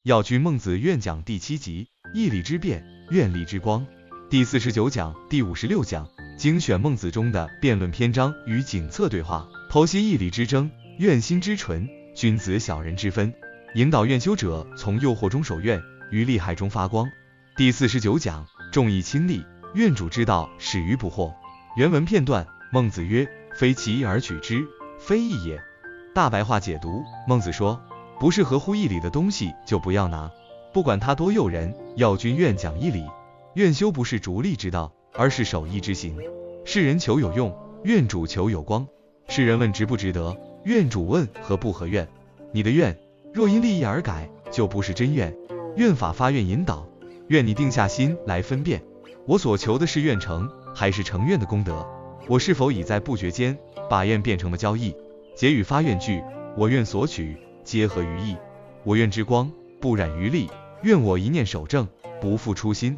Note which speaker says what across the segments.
Speaker 1: 要君孟子愿讲第7集，义理之辩，愿力之光。第49讲、第56讲，精选孟子中的辩论篇章与景策对话，剖析义理之争、愿心之纯、君子小人之分，引导愿修者从诱惑中守愿，于利害中发光。第49讲，重义轻利，愿主之道始于不惑。原文片段，孟子曰：非其义而取之，非义也。大白话解读，孟子说，不是合乎义理的东西就不要拿，不管它多诱人，要君愿讲义理。愿修不是逐利之道，而是守义之行。世人求有用，愿主求有光。世人问值不值得，愿主问合不合愿。你的愿若因利益而改，就不是真愿。愿法发愿引导，愿你定下心来分辨，我所求的是愿成，还是成愿的功德？我是否已在不觉间把愿变成了交易？结语发愿句，我愿所取皆合于义，我愿之光不染于利，愿我一念守正，不负初心。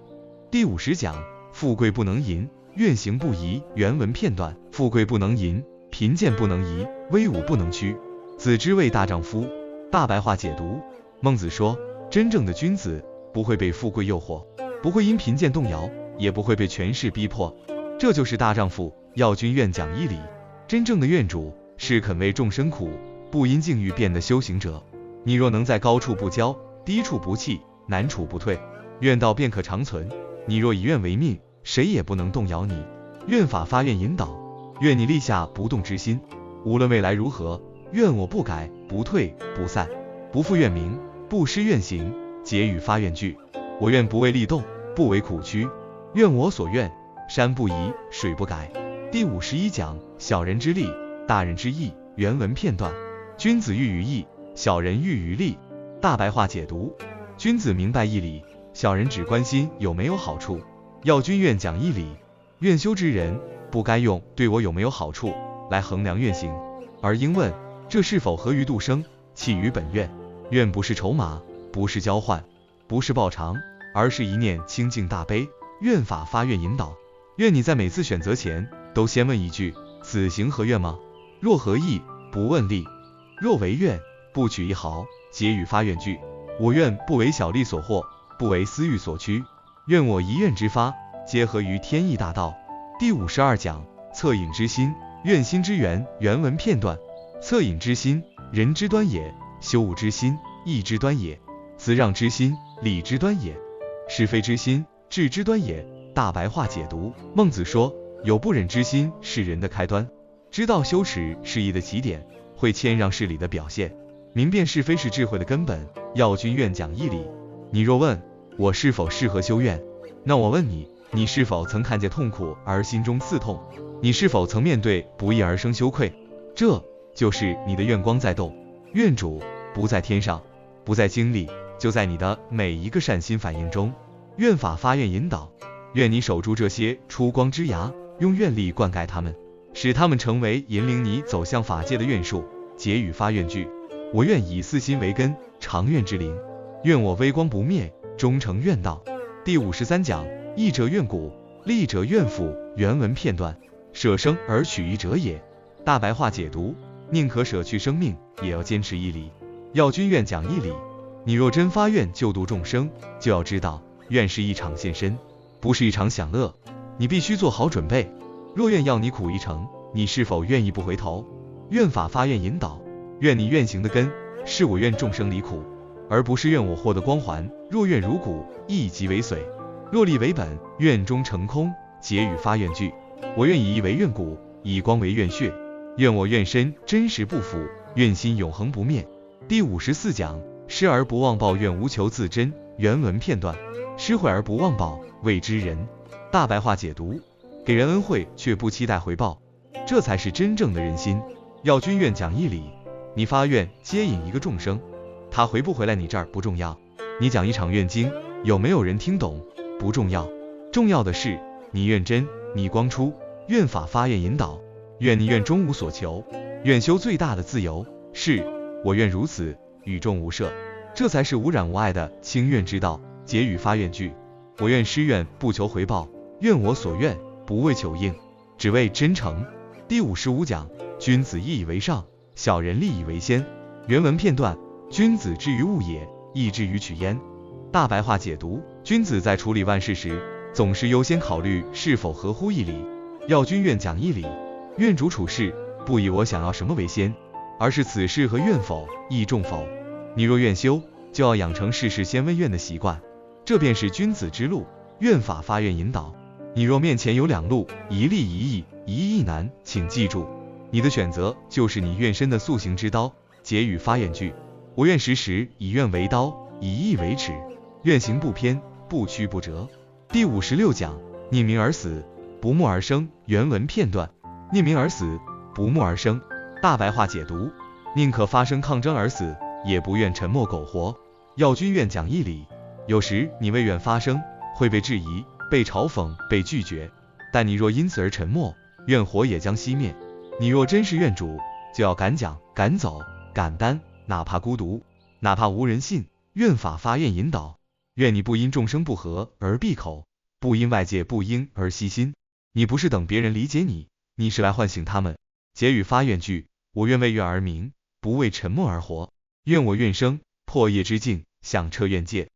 Speaker 1: 第50讲，富贵不能淫，愿行不疑。原文片段，富贵不能淫，贫贱不能移，威武不能屈，子之谓大丈夫。大白话解读，孟子说，真正的君子不会被富贵诱惑，不会因贫贱动摇，也不会被权势逼迫，这就是大丈夫。要君愿讲义理，真正的愿主是肯为众生苦，不因境遇变的修行者。你若能在高处不骄，低处不弃，难处不退，愿道便可长存。你若以愿为命，谁也不能动摇你。愿法发愿引导，愿你立下不动之心，无论未来如何，愿我不改，不退，不散，不负愿名，不失愿行。结语发愿句，我愿不为利动，不为苦屈，愿我所愿，山不移，水不改。第51讲，小人之利，大人之义。原文片段，君子喻于义，小人喻于利。大白话解读，君子明白义理，小人只关心有没有好处。要君愿讲义理，愿修之人不该用对我有没有好处来衡量愿行，而应问这是否合于度生，契于本愿。愿不是筹码，不是交换，不是报偿，而是一念清净大悲。愿法发愿引导，愿你在每次选择前都先问一句，此行合愿吗？若合意，不问利；若违愿，不取一毫。结语发愿句，我愿不为小利所惑，不为私欲所趋，愿我一愿之发，皆合于天意大道。第52讲，恻隐之心，愿心之源。原文片段，恻隐之心，仁之端也；羞恶之心，义之端也；辞让之心，礼之端也；是非之心，智之端也。大白话解读，孟子说，有不忍之心是人的开端，知道羞耻是义的起点，会谦让是礼的表现，明辨是非是智慧的根本。要君愿讲义理。你若问我是否适合修愿，那我问你，你是否曾看见痛苦而心中刺痛？你是否曾面对不义而生羞愧？这就是你的愿光在动。愿主不在天上，不在经历，就在你的每一个善心反应中。愿法发愿引导，愿你守住这些出光之芽，用愿力灌溉它们，使它们成为引领你走向法界的愿树。结语发愿句，我愿以四心为根，长愿之林，愿我微光不灭，终成愿道。第53讲，义者愿古，利者愿富。原文片段，舍生而取义者也。大白话解读，宁可舍去生命，也要坚持义理。要君愿讲义理，你若真发愿救度众生，就要知道，愿是一场献身，不是一场享乐，你必须做好准备。若愿要你苦一程，你是否愿意不回头？愿法发愿引导，愿你愿行的根是我愿众生离苦，而不是愿我获得光环。若愿如谷，义即为髓；若利为本，愿中成空。结语发愿句，我愿以义为愿骨，以光为愿血，愿我愿身真实不腐，愿心永恒不灭。第54讲，施而不忘报，愿无求自珍。原文片段，施惠而不忘报，谓之仁。大白话解读，给人恩惠却不期待回报，这才是真正的人心。要君愿讲义理，你发愿接引一个众生，他回不回来你这儿不重要，你讲一场愿经，有没有人听懂不重要，重要的是你愿真，你光出。愿法发愿引导，愿你愿中无所求，愿修最大的自由，是我愿如此，与众无涉，这才是无染无碍的清愿之道。结语发愿句，我愿施愿不求回报，愿我所愿不为求应，只为真诚。第55讲，君子义以为上，小人利以为先。原文片段，君子之于物也，亦至于取焉。大白话解读：君子在处理万事时，总是优先考虑是否合乎义理。要君愿讲义理，愿主处事，不以我想要什么为先，而是此事和愿否，义重否。你若愿修，就要养成事事先问愿的习惯，这便是君子之路。愿法发愿引导。你若面前有两路，一利一义，一义一难，请记住，你的选择就是你愿身的速行之刀。结语发愿句：我愿时时以愿为刀，以义为尺，愿行不偏，不曲不折。第56讲：宁鸣而死，不木而生。原文片段：宁鸣而死，不木而生。大白话解读：宁可发生抗争而死，也不愿沉默苟活。要君愿讲义理。有时你为愿发声，会被质疑，被嘲讽，被拒绝，但你若因此而沉默，愿火也将熄灭。你若真是愿主，就要敢讲，敢走，敢担，哪怕孤独，哪怕无人信。愿法发愿引导。愿你不因众生不和而闭口，不因外界不应而息心。你不是等别人理解你，你是来唤醒他们。结语发愿句：我愿为愿而明，不为沉默而活。愿我愿生，破业之境，响彻愿界。